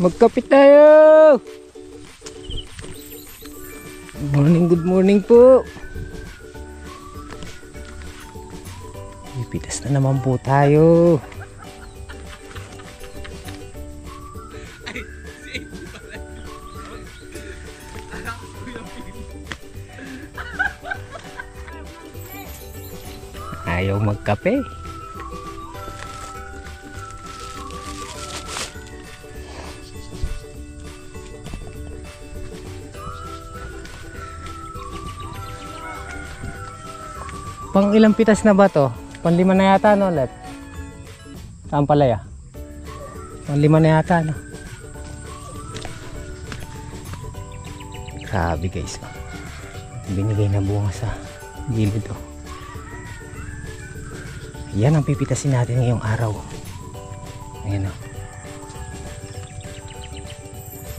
Magkapit tayo. Good morning po. Ipitas na naman po tayo. Ayaw magkape. Pang ilang pitas na ba to? Pang 5 na yata, no, Lep? Saan palaya? Pang 5 na yata, no? Grabe guys, binigay na bunga sa gilid, oh. Yan ang pipitasin natin ngayong araw. Ayan, oh.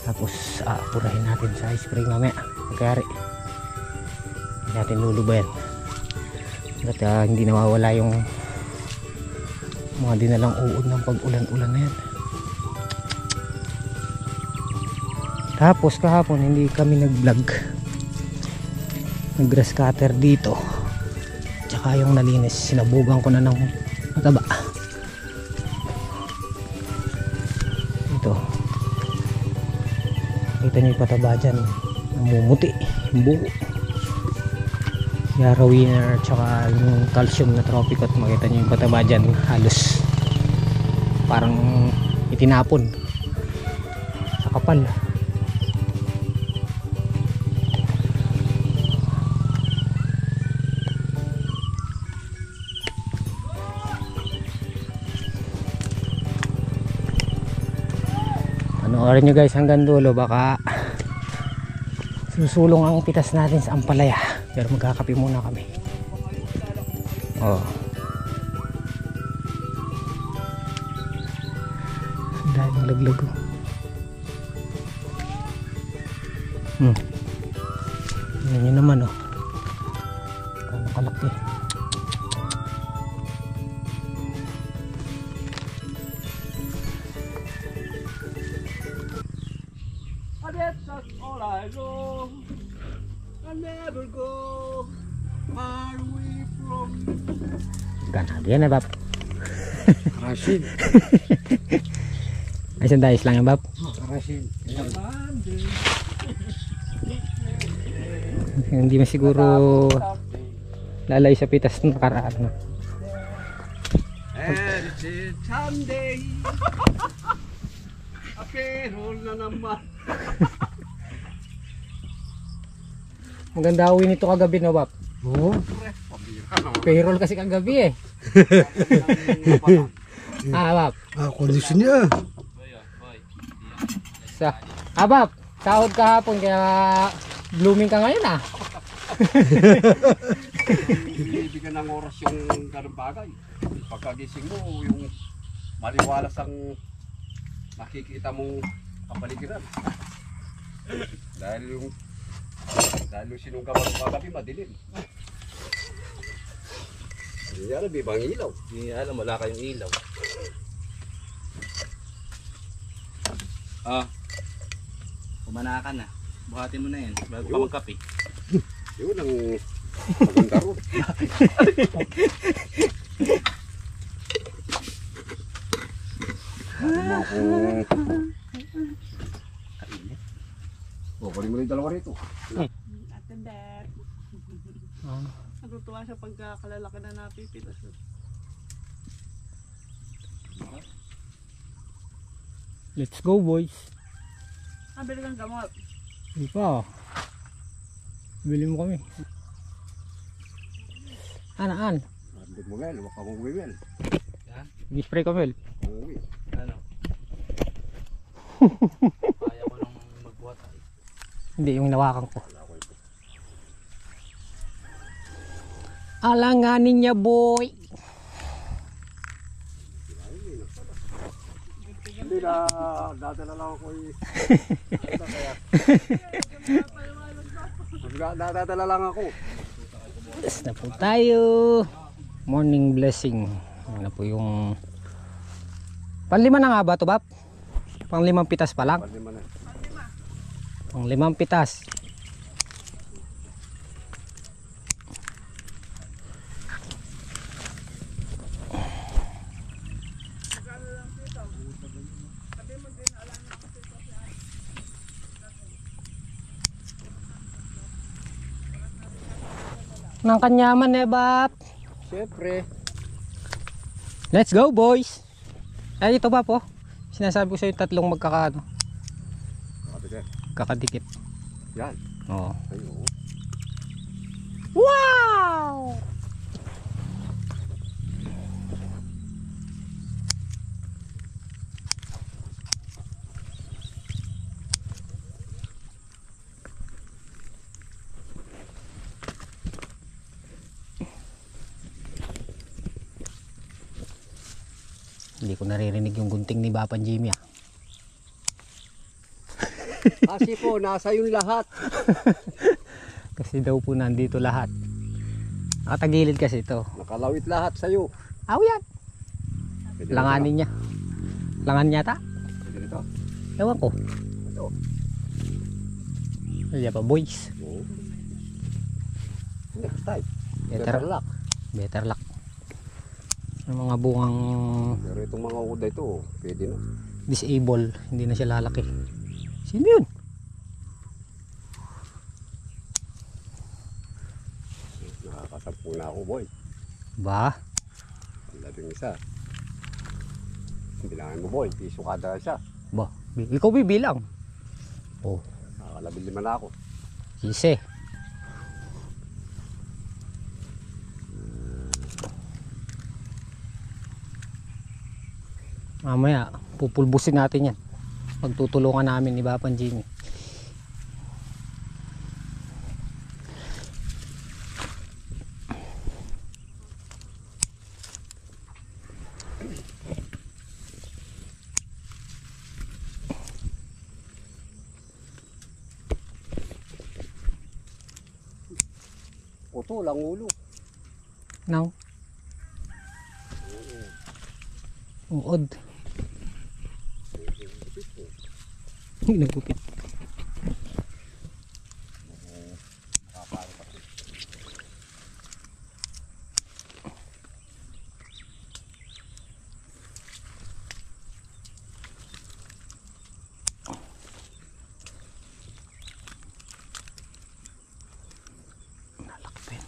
Tapos aapurahin natin sa spray mamaya pagkari. Hindi natin lulubayan at hindi nawawala yung mga dinalang uod ng pag-ulan-ulan na yan. Tapos kahapon hindi kami nag-vlog, nag-grass cutter dito, tsaka yung nalinis sinabugan ko na ng mataba. Ito, kita nyo yung pataba dyan, namumuti yung buo. Yara winner tsaka yung calcium na tropicot, makita nyo yung pataba dyan, halos parang itinapon sa kapal. Panoorin nyo guys hanggang dulo, baka susulong ang pitas natin sa ampalaya. Pero magkakape muna kami. Oh. Dahil ng laglag, oh. Yan yun naman, oh. Kalaki. That's all I know. I never go far away from you. Ganado yan, Bab. Karasin. Ay, sandayos lang yan, Bab. Karasin. Hindi masiguro lalay sa pitas ng nakaraan. And it's a Sunday. Pero na naman. Maganda uwi nito kagabi, no, Bab? Oo. Payroll kasi kagabi, eh. Bab? Kondisyon niya. Bab, sahod kahapon kaya blooming ka ngayon, ah. Bibigyan ng oras yung ganung bagay. Pagkagising mo, yung maliwalas ang makikita mong kapaligiran. Dahil yung sinunggaban ng kagabi madilim. Hindi alam, ibang ilaw. Hindi alam, wala kayong ilaw. Kumana ka na. Buhatin mo na yan bago ka magkape. Yun ang maganda ron. Kunin mo rin dalawa rito. Ate Dad. Natutuwa siya pagkakalalaki na napipitas. Let's go, boys. Bili kang gamot. Hindi pa. Bili mo kami. Anaan? Hindi mo Mel, huwag ka mong uwi Mel. Spray ka, Mel. Uwi. Ano? Kaya ko nang magbuhat ay. Hindi, yung nawakan ko. Alanganin niya, boy. Hindi na, dadala lang ako eh. Ano kaya? Dadala lang ako. Yes na po tayo. Morning blessing. Yan na po yung panlima na nga ba ito, Bap? Panglimang pitas pa lang? Palima na. Panglimang pitas. Nang kanyaman eh, Bap. Siyempre. Let's go, boys. Ay, ito ba po? Sinasabi ko sa yung tatlong magkakaano, Kapit kakadikit. yan. Oo. Ayun. Wow! Hindi ko naririnig yung gunting ni Bapan Jimmy, ah. Kasi po, nasa yung lahat. Kasi daw po nandito lahat. Nakatagilid kasi ito. Nakalawit lahat sa'yo. Aw yan! Pwede Langanin niya. Langan yata? Pwede nito. Ewan ko. Ito. Kaya pa, boys. Oo. Next time. Better, Better luck. better luck. Yung mga bungang Pero itong mga uda ito, pwede na. disable, hindi na siya lalaki. Sino yun? Nakakasampu na ako, boy. Ba? Ang labing isa. Bilangin mo, boy. Piso kada isa. Ba? Ikaw bibilang. Oh, Nakakalabing lima na ako. sisi. Mamaya, pupulbusin natin yan. Pagtutulungan namin ni Bapan Jimmy. Uto lang ulo. Now, uod. Nagupit. Nalakpin.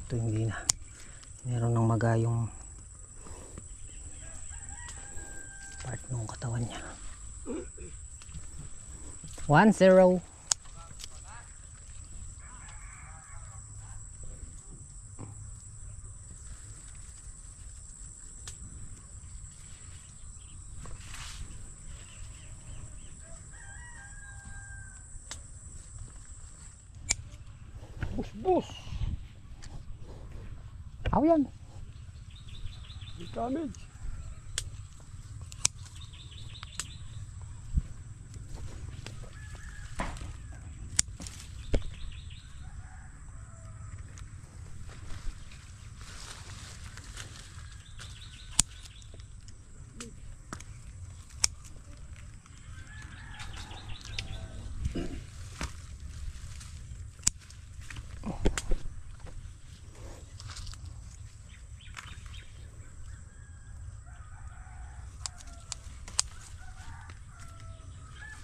Ito hindi na. Meron ng magayong part ng katawan niya. 1-0. Bus! Aw yan. Damage.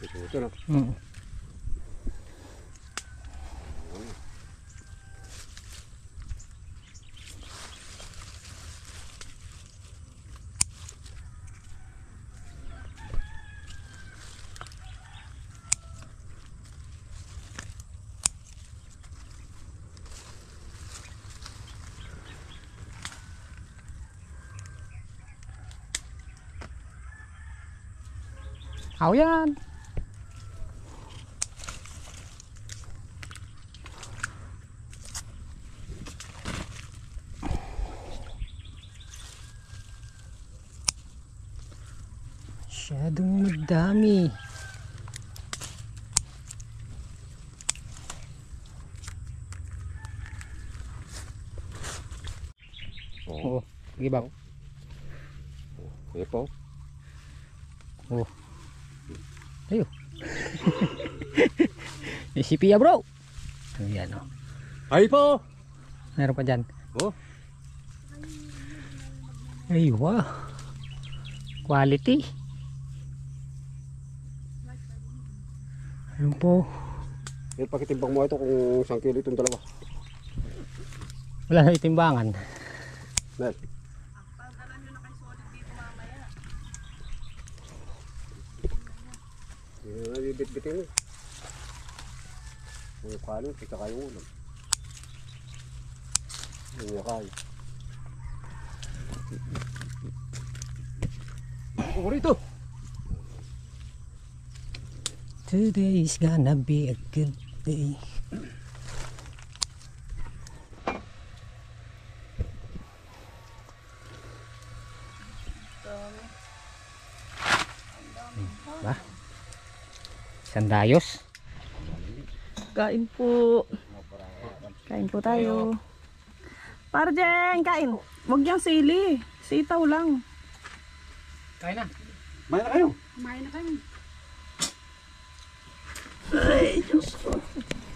Ito na. Ako yan. Masyadong madami. Oo. Oo, sige ba? Sige po. Oo. Ayo. Isipi ya bro. Ayan o. Ay po! Meron pa dyan. Oh. Ay wow. Quality. Ayun po. Yan, pakitimbang mo ito kung 1 kilo itong dalawa. Wala na itimbangan. Nel. Pagdalan nyo na kay solid dito mamaya. Yan na bibit-bitin mo. Kung kanin, pika kayo ulam. Yan yung kayo. Ako mo rito! Today's gonna be a good day. Ba? Sandayos. Kain po. Kain po tayo. Parjeng, kain. Huwag yung sili. Sitaw lang. Kain na. Maya na kayo! Kumain na kayo.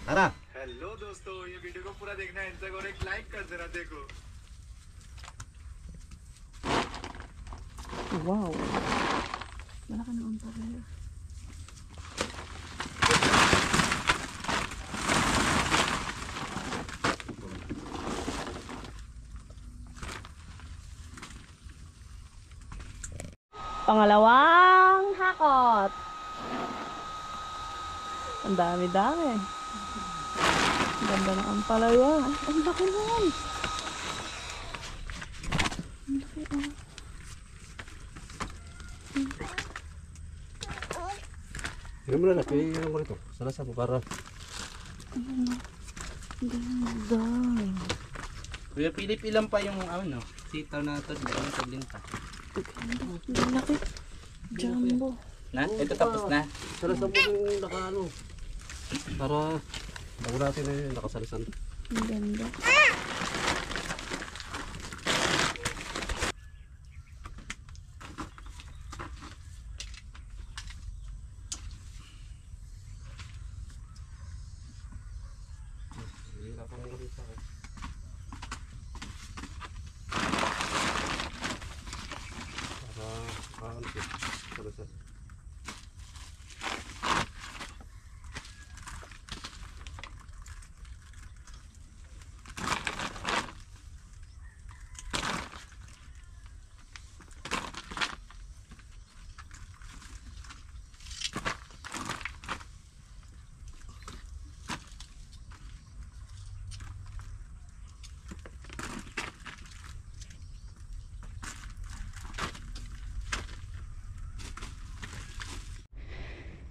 Tara! Hello दोस्तों, ये वीडियो को पूरा देखना है और एक लाइक कर देना देखो. Wow. Wala ka na unta kayo. Pangalawang hakot. Ang dami-dami. Ang ganda ng ampalaya. Ang laki nun. Ang laki oh. Tignan mo na lang, tignan mo rito. Salasa mo para... Ganda. Kuya Philip, ilan pa yung ano, sitaw na taglinta? Ang laki. Jumbo. Na? Ito tapos na. Salasa mo yung naka-ano. Para... Bago natin na yun, nakasalasan. Ang ganda. Hirapan mo na rin sa akin. Para... ano siya? Salasan.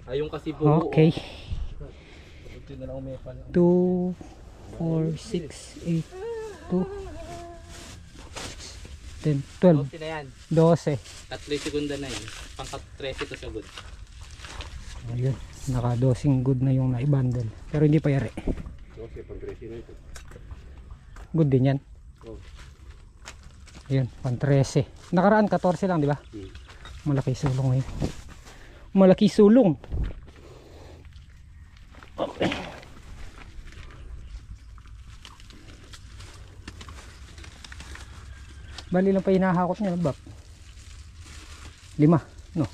Ayun kasi buo. Okay. Ito na lang umepa. 2, 4, 6, 8, 2, 10, 12, 12 na yan. 12. Tatlo yung segunda na yun. Pangkat 13 to sagod. Ayun, naka-dosing good na yung naibundle. Pero hindi pa yari. Okay, pang-dressing na ito. Good din yan. Oh. Ayun, pang 13. Nakaraan 14 lang, di ba? Malaki sulong ngayon. Malaki sulong. Okay. Bali lang pa hinahakot niya, Bap. 5, no?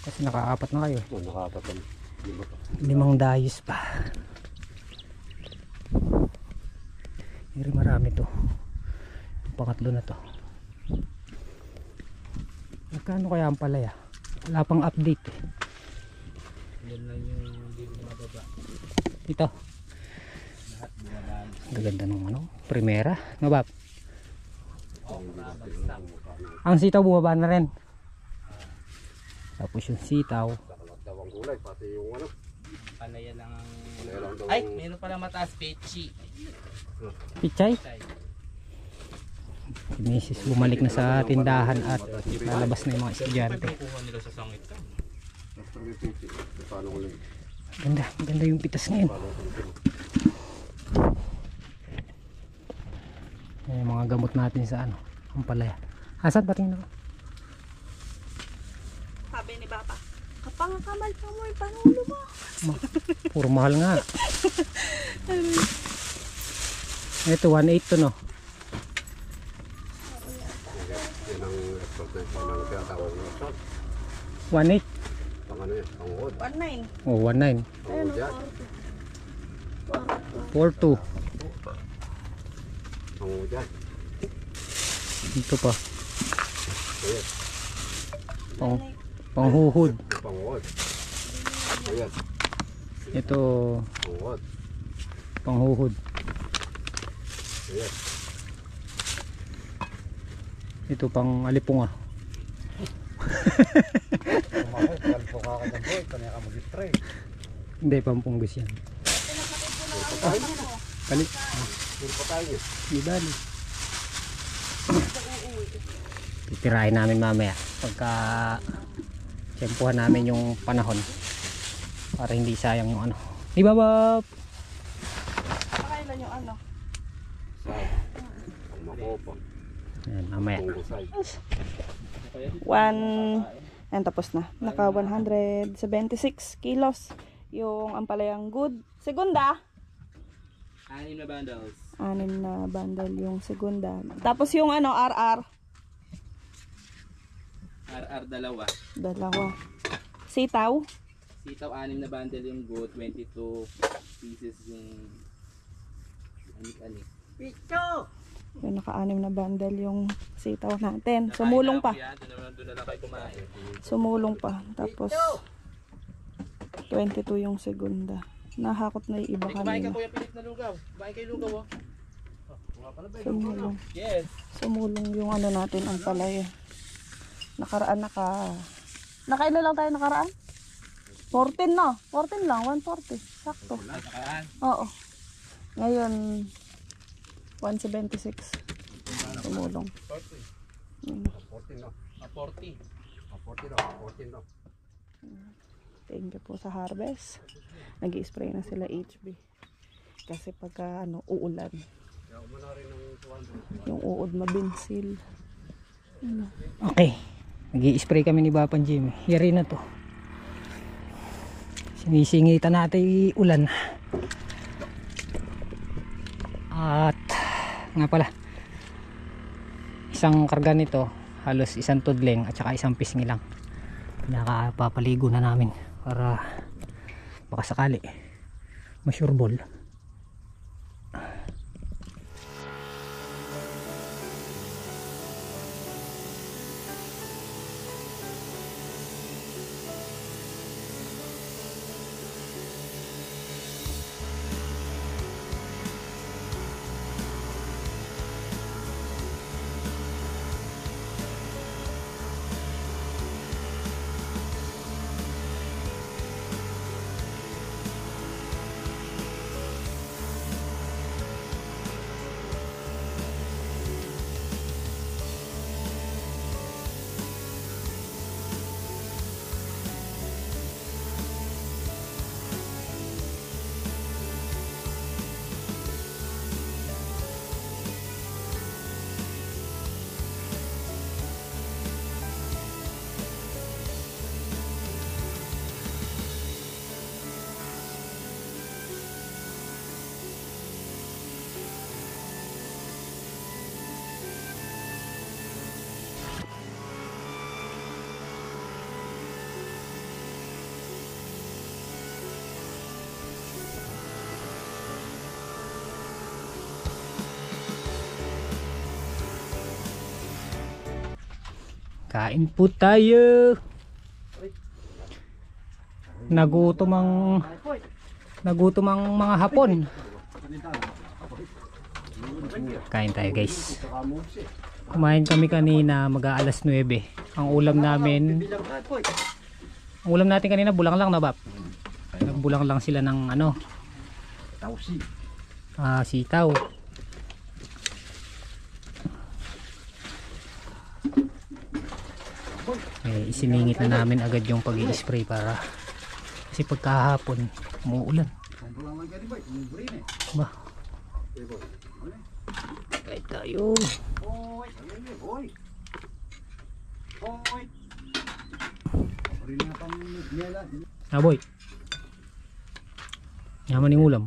Kasi nakaapat na kayo. Nakatatam. Lima pa. 5 dayos pa. Hindi marami to. Yung pangatlo na to. Magkano kaya ang palaya? Wala pang update eh. Yan lang yung hindi mo mababa. Ito. Lahat bumabaan. Gaganda ng ano. Primera. No, Bab? Bagsak. Ang sitaw bumaba na rin. Tapos yung sitaw. Lahat daw ang gulay, pati yung ano. Palaya lang ang... Palaya lang daw Ay, ang- meron pala mataas. Pechi. Pichay. Si Mrs. bumalik na sa tindahan at lalabas na yung mga estudyante. Kukuha nila sa sangit ka. Basta may pipi. Paano ko lang. Ganda. Ganda yung pitas ngayon. Paano ko lang. Yan yung mga gamot natin sa ano. Ang palaya. Asan patingin ako? Sabi ni Papa, kapangakamal ka mo yung panulo mo. Puro mahal nga. Ito 1.8 to no. Yan ang expert na ito ng tinatawag ng expert. 1.8. Pang ano yan, pang uod. 1.9. Oh 1.9. Pang uod yan. 4.2. Pang uod yan. Ito pa. Ayan, Panghuhod. pang uod. Ayan, Ito pang uod. panghuhod. Ayan. Ito pang alipunga. Hindi pampunggus yan. Kali. Puro pa tayo niya. Di bali. Titirahin namin mamaya pagka tiyempuhan namin yung panahon para hindi sayang yung ano. Di ba Bob? Pakailan yung ano. Say. Pang makopa. Ayan, mamaya. Pang gusay. 1, and tapos na. Naka 176 kilos yung ampalayang good. Segunda, 6 na bundles. 6 na bundle yung segunda. Tapos yung ano, RR, RR dalawa. 2. Sitaw, Sitaw 6 na bundle yung goat. 22 pieces yung anik-anik. yung naka 6 na bundle yung sitaw natin. Sumulong pa. Doon na lang kayo kumain. Sumulong pa. Tapos 22 yung segunda. Nahakot na yung iba Kumain ka kanina. Kuya Pilit na lugaw. Kumain kayo lugaw oh. Sumulong. Yes. Sumulong yung ano natin ang palay. Nakaraan nakailan lang tayo nakaraan? 14 na. 14 lang. 140. Sakto. Nakaan. Oo. Ngayon 176. Sumulong. 14 no. 40. 14 no. 14 no. Thank you po sa harvest. Nag-i-spray na sila HB. Kasi pagka ano, uulan. Kaya umana rin ng 200. Yung uod mabinsil. Okay. Nag-i-spray kami ni Bapan Jimmy. Yari na to. Sinisingitan natin yung ulan. At nga pala. Isang karga nito, halos isang tudling at saka isang pisngi lang. Pinakapapaligo na namin para baka sakali ma-sureball. Kain po tayo. Nagutom ang mga Hapon. Kain tayo guys. Kumain kami kanina mag-aalas 9. Ang ulam natin kanina bulang lang na bab. Nagbulang lang sila ng ano, sitaw. Isiningit na namin agad yung pag-i-spray para kasi pagkahapon umuulan. Ba? Kahit tayo. Boy. Yaman yung ulam.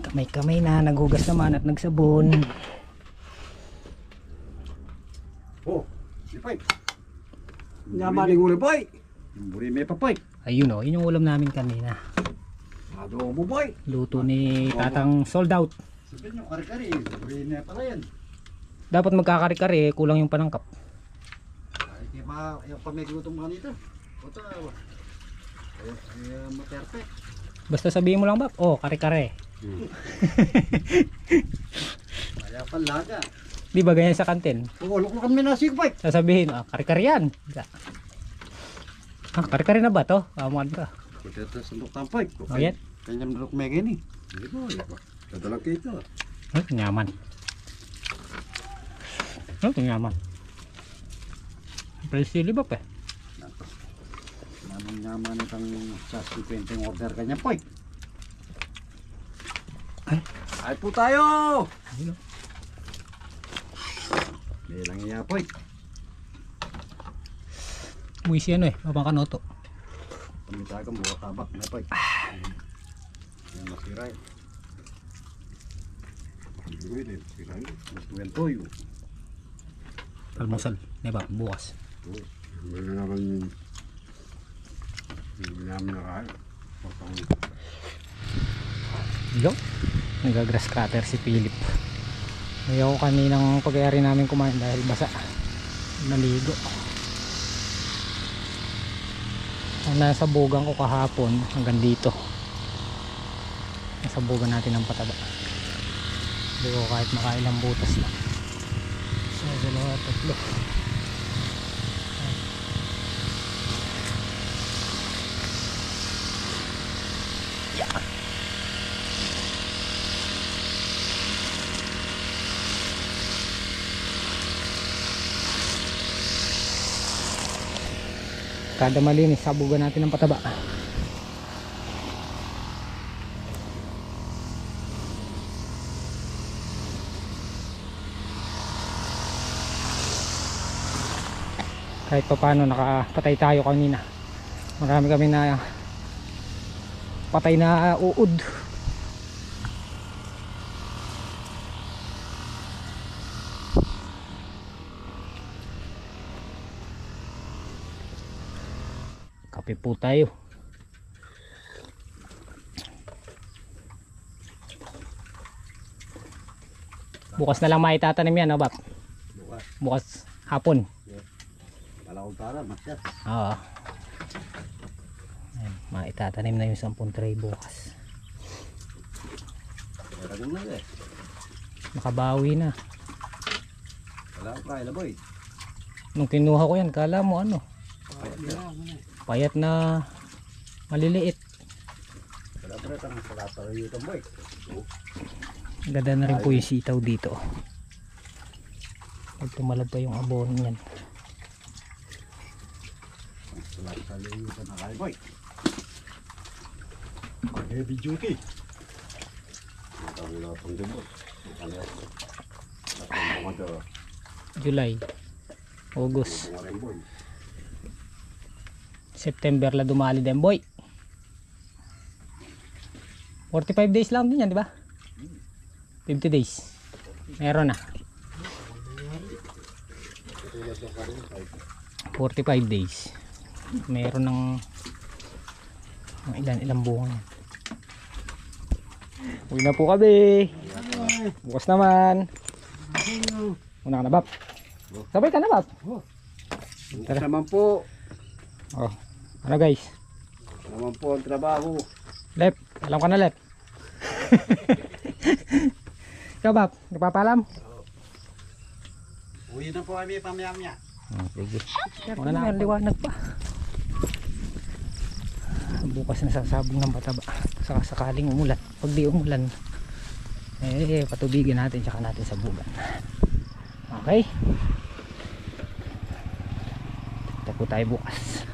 Kamay-kamay na, naghugas naman at nagsabon. Namaling ulo boy. Buri may papoy. Ayun o, yun yung ulam namin kanina. Adobo boy. Luto ni Tatang sold out. Sabihin nyo, kari-kari. Buri na pala yan. Dapat magkakari-kari, kulang yung panangkap. Ay, kaya pa, yung pamigluto mo kanito. Ito, ay, materpe. Basta sabihin mo lang ba? Oh, kare-kare. Kaya palaga. Di ba ganyan sa kantin? Oo, luklukan mo na sigpay. Sasabihin, kare-kare yan. Kare-kare na ba to? Amuan ka. Ito sa luktampay. Oh, yan. Kanyang luk may gini. Hindi po, dadalang kita. Nyaman. Nyaman. Presili ba pa? Naman itang sasky painting order kanya po. Ay po tayo! May lang iya po. Muy siya no mabang kanoto. Pamitagang buwa tabak na po. Yan masiray. Masiray. Masiray toyo. Almusal, di ba? Bukas. Meron naman hindi namin nakain. Yo, nagagrass cutter si Philip. Ayaw kaninang pag-ayari namin kumain dahil basa. Naligo. Ang nasa bugang ko kahapon hanggang dito. Nasa bugan natin ng pataba. Hindi ko kahit makailang butas lang. So, dalawa, tatlo. Kada malinis, sabugan natin ng pataba. Kahit pa paano nakapatay tayo kanina. Marami kami na patay na uod. Kape po tayo. Bukas na lang maitatanim yan, Bap? Bukas hapon. Palakong tara, masya. Oo. Maitatanim na yung 10 tray bukas. Meron na eh. Nakabawi na. Wala akong kaya na boy. Nung kinuha ko yan, kala mo ano? Payat na maliliit. Wala pa rin ang salata rin ito boy. Ganda na rin po yung sitaw dito. Pag tumalab pa yung abono niyan. Salata rin ito na kaya boy. Heavy duty. Wala pang demo. July, August, September la dumali din boy. 45 days lang din yan, di ba? 50 days. Meron na. 45 days. Meron ng ilang bunga yan. Uwi na po kami. Bukas naman. Una ka na, Bap. Sabay ka na, Bap. Bukas naman po. Oh. Ano guys? Naman po ang trabaho. Lep. Alam ka na, Lep. Ikaw, Bap. Nagpapalam? Uwi na po kami pamaya-maya. Sige. Una na, liwanag pa. Bukas na sasabong ng Bataba. Saka sakaling umulan. Pag di umulan, patubigin natin tsaka natin sa bugan. Okay. Kita po tayo bukas.